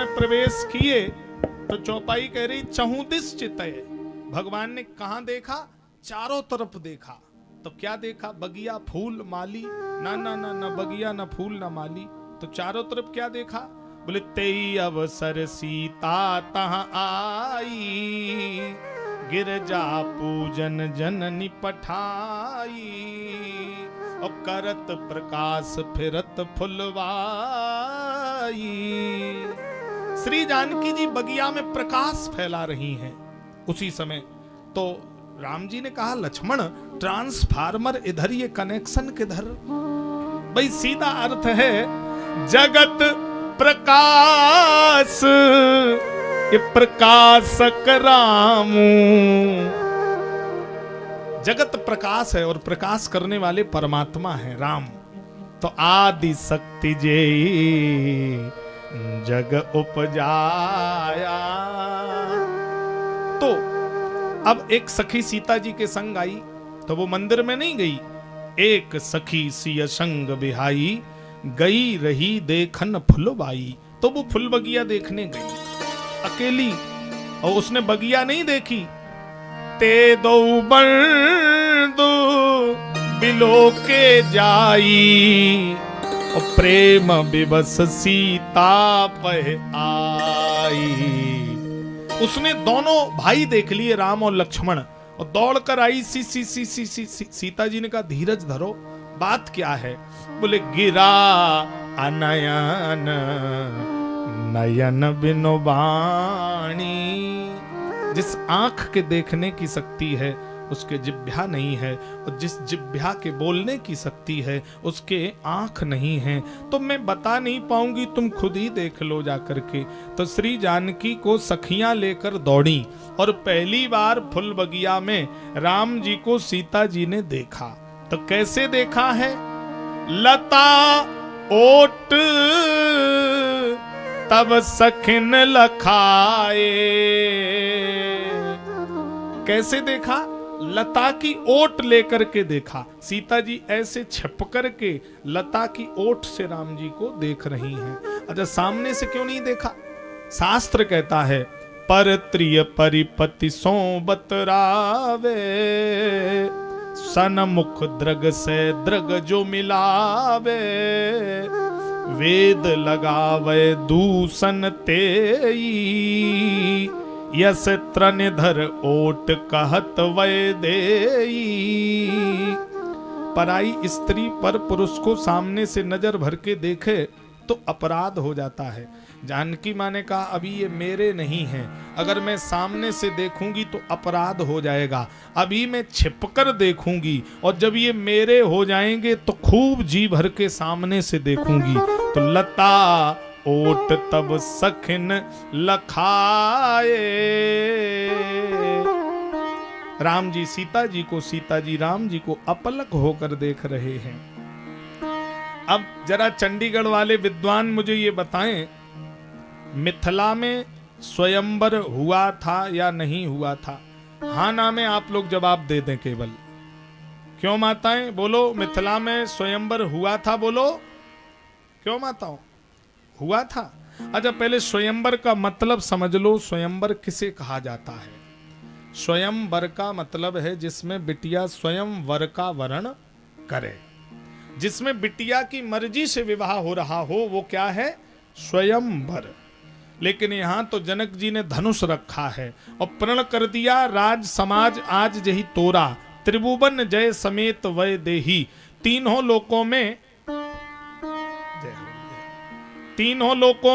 में प्रवेश किए तो चौपाई कह रही चहु दिस चितय। भगवान ने कहां देखा? चारों तरफ देखा। तो क्या देखा? बगिया फूल माली, ना ना ना ना बगिया ना फूल ना माली। तो चारों तरफ क्या देखा? बोले तेई अवसर सीता तहां आई, गिरजा पूजन जननी पठाई, और करत प्रकाश फिरत फुलवाई। श्री जानकी जी बगिया में प्रकाश फैला रही हैं। उसी समय तो राम जी ने कहा लक्ष्मण ट्रांसफार्मर इधर, ये कनेक्शन किधर? भाई सीधा अर्थ है जगत प्रकाश, ये प्रकाशक रामू। जगत प्रकाश है और प्रकाश करने वाले परमात्मा है राम। तो आदि शक्ति जे जग उपजाया। तो अब एक सखी सीता जी के संग आई, तो वो मंदिर में नहीं गई। एक सखी सिय संग बिहाई, गई रही देखन फुलबाई। तो वो फुल बगिया देखने गई अकेली, और उसने बगिया नहीं देखी। ते दो बंदु बिलो के जाई, और प्रेम विवश सीता पह आई। उसने दोनों भाई देख लिए राम और लक्ष्मण, और दौड़कर आई। सीता जी ने कहा धीरज धरो, बात क्या है? बोले गिरा अनयन नयन बिनु बाणी। जिस आंख के देखने की शक्ति है उसके जिह्वा नहीं है, और जिस जिह्वा के बोलने की शक्ति है उसके आंख नहीं है। तो मैं बता नहीं पाऊंगी, तुम खुद ही देख लो जा करके। तो श्री जानकी को सखियां लेकर दौड़ी, और पहली बार फुल बगिया में राम जी को सीता जी ने देखा। तो कैसे देखा है? लता ओट तब सखिन लखाए। कैसे देखा? लता की ओट लेकर के देखा। सीता जी ऐसे छिप कर के लता की ओट से राम जी को देख रही हैं। अच्छा, सामने से क्यों नहीं देखा? शास्त्र कहता है पर त्रिय परिपति सो बतरावे, सनमुख द्रग से द्रग जो मिलावे, वेद लगावे दूषण तेई, यस त्रनिधर ओट कहत वै देई। पराई स्त्री पर पुरुष को सामने से नजर भर के देखे तो अपराध हो जाता है। जानकी माँ ने कहा अभी ये मेरे नहीं हैं, अगर मैं सामने से देखूंगी तो अपराध हो जाएगा। अभी मैं छिपकर देखूंगी, और जब ये मेरे हो जाएंगे तो खूब जी भर के सामने से देखूंगी। तो लता ओट तब सखिन लखाए। राम जी सीता जी को, सीता जी राम जी को अपलक होकर देख रहे हैं। अब जरा चंडीगढ़ वाले विद्वान मुझे ये बताएं, मिथिला में स्वयंवर हुआ था या नहीं हुआ था? हाँ ना में आप लोग जवाब दे दें केवल। क्यों माताएं बोलो, मिथिला में स्वयंवर हुआ था? बोलो क्यों माताओं? हुआ था। अच्छा, पहले स्वयंवर का मतलब समझ लो। स्वयंवर किसे कहा जाता है? स्वयंवर का मतलब है जिसमें बिटिया स्वयं वर का वर्ण करे, जिसमें बिटिया की मर्जी से विवाह हो रहा हो, वो क्या है? स्वयंवर। लेकिन यहां तो जनक जी ने धनुष रखा है और प्रण कर दिया राज समाज आज जही तोरा, त्रिभुवन जय समेत वै देही। तीनों लोकों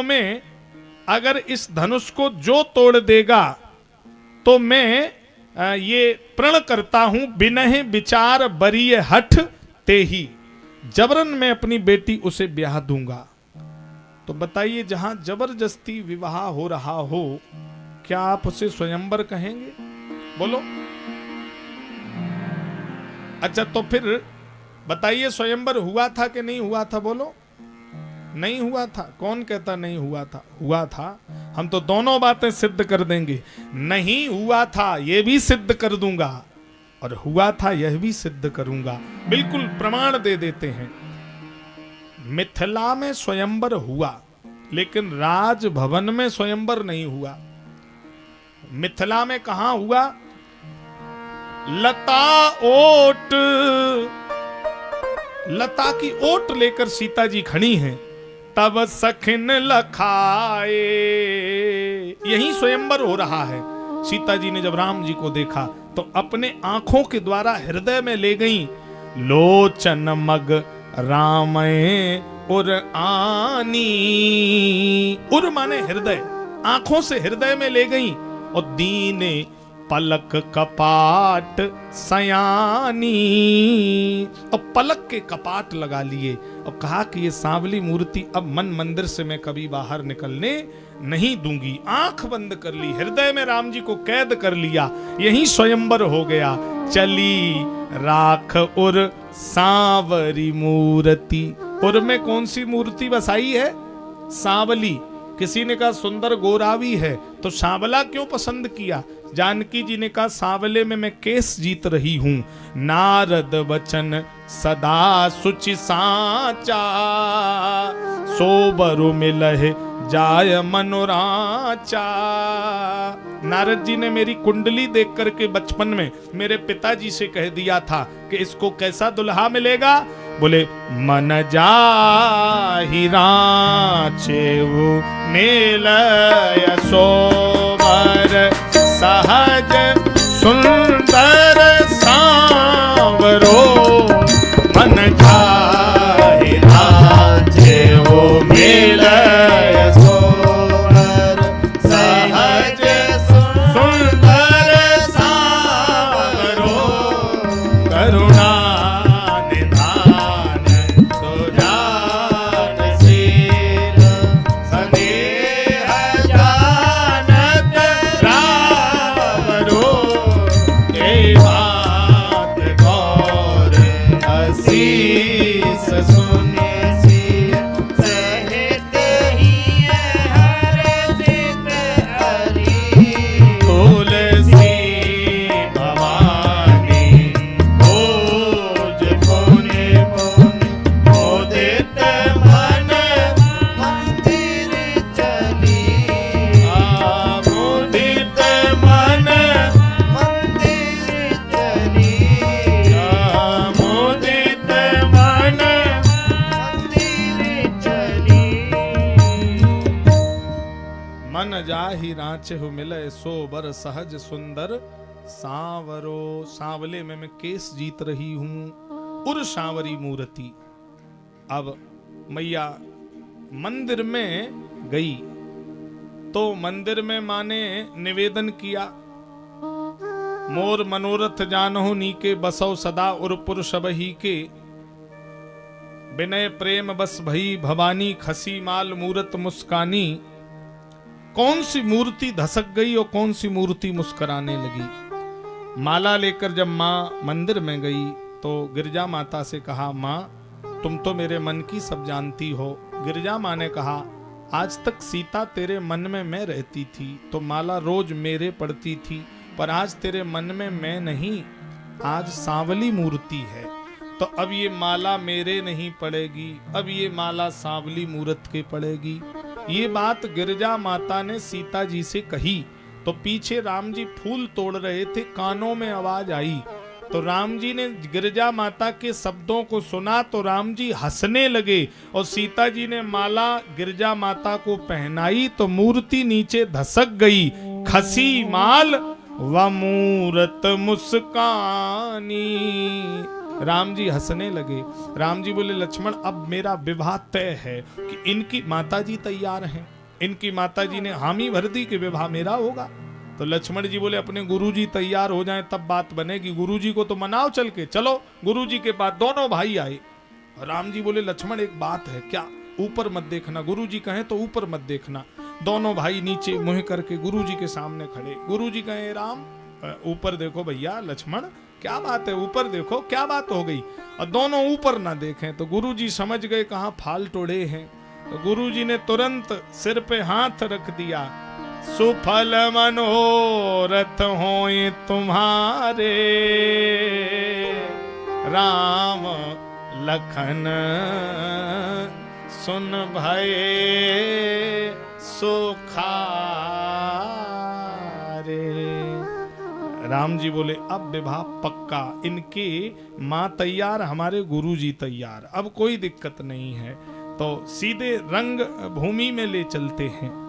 में अगर इस धनुष को जो तोड़ देगा तो मैं ये प्रण करता हूं बिनहि विचार बरीय हठ तेही, जबरन मैं अपनी बेटी उसे ब्याह दूंगा। तो बताइए, जहां जबरदस्ती विवाह हो रहा हो, क्या आप उसे स्वयंवर कहेंगे? बोलो। अच्छा, तो फिर बताइए स्वयंवर हुआ था कि नहीं हुआ था? बोलो। नहीं हुआ था। कौन कहता नहीं हुआ था? हुआ था। हम तो दोनों बातें सिद्ध कर देंगे। नहीं हुआ था ये भी सिद्ध कर दूंगा, और हुआ था यह भी सिद्ध करूंगा। बिल्कुल प्रमाण दे देते हैं। मिथिला में स्वयंवर हुआ, लेकिन राजभवन में स्वयंवर नहीं हुआ। मिथिला में कहां हुआ? लता ओट, लता की ओट लेकर सीता जी खड़ी हैं। तब सखिन लखाए, यही स्वयंवर हो रहा है। सीता जी ने जब राम जी को देखा तो अपने आंखों के द्वारा हृदय में ले गई। लोचन मग रामय उर आनी, उर माने हृदय, आंखों से हृदय में ले गई। और दीने पलक कपाट सयानी, और पलक के कपाट लगा लिए और कहा कि ये सांवली मूर्ति अब मन मंदिर से मैं कभी बाहर निकलने नहीं दूंगी। आंख बंद कर ली, हृदय में राम जी को कैद कर लिया, यही स्वयंवर हो गया। चली राख उर सांवरी मूर्ति, उर में कौन सी मूर्ति बसाई है? सांवली। किसी ने कहा सुंदर गोरावी है, तो सांवला क्यों पसंद किया? जानकी जी ने कहा सांवले में मैं केस जीत रही हूं। नारद वचन सदा सुचि साचा, सोबरु मिलह जाय मनोराचा। नारद जी ने मेरी कुंडली देख करके बचपन में मेरे पिताजी से कह दिया था कि इसको कैसा दुल्हा मिलेगा। बोले मन जाहि रांचे वो मिलय सोबर, सहज सुंदर सांवरो। मन जाहि रांचे वो मिलय सोबर, सहज सुंदर सांवरो। करुणा जाहि रांचे हो मिले सोबर, सहज सुंदर सांवरो। सांवले में मैं केस जीत रही हूं, उर सांवरी मूर्ति। अब मैया मंदिर में गई तो मंदिर में माँ ने निवेदन किया, मोर मनोरथ जानहु नीके बसौ सदा उरपुर सबही के। विनय प्रेम बस भई भवानी, खसी माल मूरत मुस्कानी। कौन सी मूर्ति धसक गई और कौन सी मूर्ति मुस्कुराने लगी। माला लेकर जब माँ मंदिर में गई तो गिरजा माता से कहा, माँ तुम तो मेरे मन की सब जानती हो। गिरजा माँ ने कहा, आज तक सीता तेरे मन में मैं रहती थी तो माला रोज मेरे पड़ती थी, पर आज तेरे मन में मैं नहीं, आज सांवली मूर्ति है। तो अब ये माला मेरे नहीं पड़ेगी, अब ये माला सांवली मूर्त के पड़ेगी। ये बात गिरजा माता ने सीता जी से कही तो पीछे राम जी फूल तोड़ रहे थे, कानों में आवाज आई तो राम जी ने गिरजा माता के शब्दों को सुना तो राम जी हंसने लगे और सीता जी ने माला गिरजा माता को पहनाई तो मूर्ति नीचे धसक गई। खसी माल व मूरत मुस्कानी। राम जी हंसने लगे। राम जी बोले, लक्ष्मण अब मेरा विवाह तय है कि इनकी माताजी तैयार हैं। इनकी माताजी ने हामी भर दी कि विवाह मेरा होगा। तो लक्ष्मण जी बोले, अपने गुरुजी तैयार हो जाएं तब बात बनेगी, गुरुजी को तो मनाओ चल के। चलो गुरुजी के पास दोनों भाई आए। राम जी बोले, लक्ष्मण एक बात है। क्या? ऊपर मत देखना, गुरुजी कहें तो ऊपर मत देखना। दोनों भाई नीचे मुंह करके गुरुजी के सामने खड़े। गुरुजी कहें, राम ऊपर देखो भैया। लक्ष्मण क्या बात है, ऊपर देखो, क्या बात हो गई? और दोनों ऊपर ना देखें तो गुरुजी समझ गए कहां फाल टोड़े हैं। तो गुरुजी ने तुरंत सिर पे हाथ रख दिया। सुफल मनोरथ होए तुम्हारे, राम लखन सुन भये सुखारे। राम जी बोले अब विवाह पक्का, इनके माँ तैयार, हमारे गुरुजी तैयार, अब कोई दिक्कत नहीं है। तो सीधे रंग भूमि में ले चलते हैं।